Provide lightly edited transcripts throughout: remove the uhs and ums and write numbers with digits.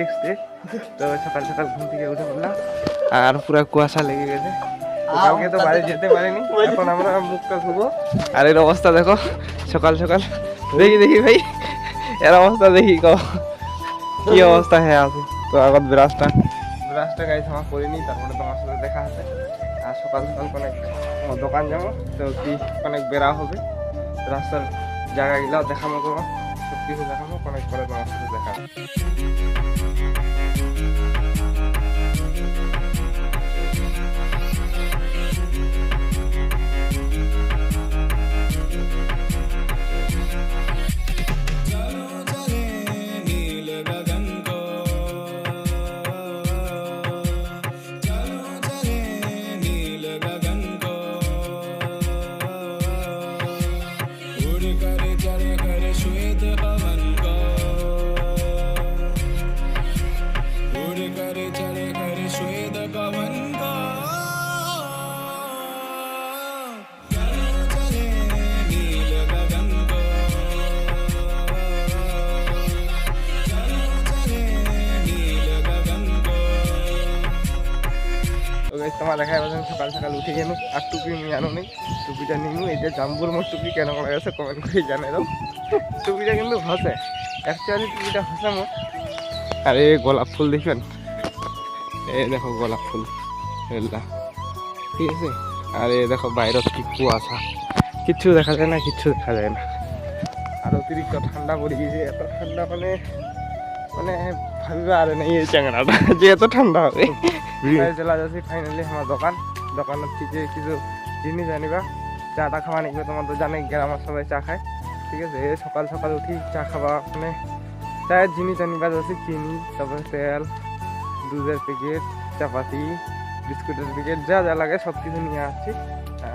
Next day. তো সকাল সকাল ঘুম থেকে উঠে পড়লাম আর পুরো কুয়াশা লেগে গেছে। কালকে তো বাড়ি যেতে পারিনি, এখন আমরা মুখটা ধুবো। আর এর অবস্থা দেখো সকাল সকাল, দেখি দেখি ভাই এর অবস্থা দেখি কি অবস্থা হ্যাঁ আছে। তো আবার ব্রাশটা গাইস আমার করিনি, তারপরে তোমার সাথে দেখা আছে। আর সকাল সকাল অনেক দোকান যাবো, তো কি অনেক বেড়া হবে, রাস্তার জায়গাগুলো দেখাবো, তোমার সব কিছু দেখাবো, অনেক পরে তোমার সাথে দেখা হবে। তোমার দেখা যাবে সকাল সকাল উঠে গেল, আর টুপি নিয়ে আনো নেই, টুপিটা নিনু। এই যে জাম্বুর মোট টুপি কেন করা গেছে কমেন্ট করে জানাই দাও। টুপিটা কিন্তু ঘষে, অ্যাকচুয়ালি টুপিটা ঘষে মোট। আর এই গোলাপ ফুল দেখবেন, এই দেখো গোলাপ ফুল এগুলা, ঠিক আছে। আর এই দেখো বাইরে কি কুয়াশা, কিচ্ছু দেখা যায় না, কিচ্ছু দেখা যায় না। আর অতিরিক্ত ঠান্ডা পড়ে গিয়েছে, এত ঠান্ডা মানে মানে ভাবিবা আর নেই এই চ্যাংড়াটা যে এত ঠান্ডা হবে। চলে যাচ্ছি ফাইনালি আমার দোকানের থেকে কিছু জিনিস আনিবা, চাটা খাওয়া নিবে। তোমার তো জানে গ্রামের সবাই চা খায়, ঠিক আছে। সকাল সকাল উঠি চা খাওয়া, মানে চায়ের জিনিস আনিবা যাচ্ছি, চিনি, তারপরে তেল, দুধের প্যাকেট, চাপাতি, বিস্কুটের প্যাকেট, যা যা লাগে সব কিছু নিয়ে আসছি।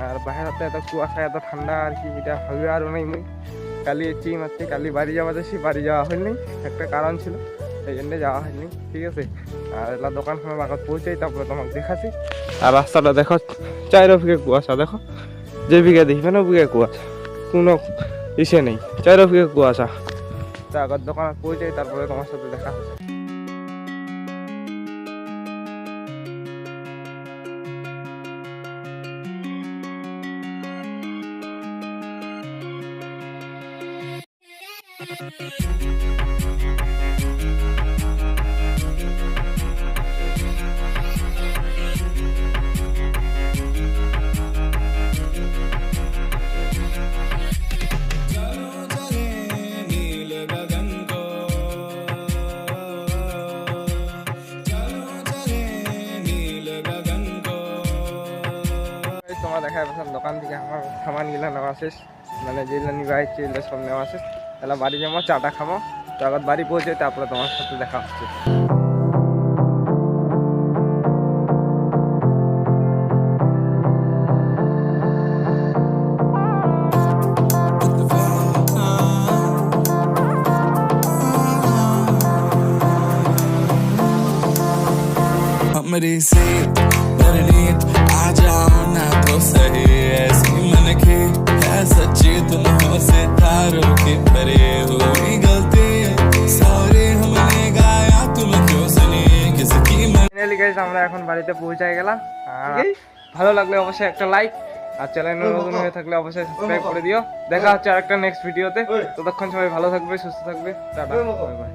আর বাইরেতে এত কুয়াশা, এত ঠান্ডা, আর কি এটা ভাবে আরও নেই। মুই কালি চিম আসছি, কালি বাড়ি যাওয়া যাচ্ছি, বাড়ি যাওয়া হয়নি, একটা কারণ ছিল, এই জন্যে যাওয়া হয়নি, ঠিক আছে। আর এলা দোকানখানে বাগাত পৌঁছাই, তারপরে তোমাকে দেখাচ্ছি। আর রাস্তাটা দেখো চারিদিকে কুয়াশা, দেখো যে বিঘা দেখবে না বিঘা কুয়াশা, কোনো ইসে নেই, চারিদিকে কুয়াশা। তো আগের দোকানে পৌঁছাই, তারপরে তোমার সাথে দেখা হচ্ছে। তোমার দেখা যাচ্ছে দোকান থেকে আমার সামানগুলো নেওয়া শেষ, মানে যেগুলো নিবা ইচ্ছে এগুলো সব নেওয়া শেষ। তাহলে বাড়ি যাবো, চাটা খাবো, তো আবার বাড়ি পৌঁছে তারপরে তোমার সাথে দেখা হচ্ছে। मेरी से परनीत आ जाओ ना तो सही, ऐसी मन की है सच्ची, तुम हो सितारों की परे, हुई गलती सॉरी हमने गाया तुम क्यों सुनी किसकी। ফাইনালি গাইস আমরা এখন বাড়িতে পৌঁছায় গেলাম। আর ভালো লাগলে অবশ্যই একটা লাইক, আর চ্যানেল নতুন হয়ে থাকলে অবশ্যই সাবস্ক্রাইব করে দিও। দেখা হচ্ছে আরেকটা নেক্সট ভিডিওতে। ততক্ষণ সবাই ভালো থাকবে, সুস্থ থাকবে, টাটা, বাই বাই।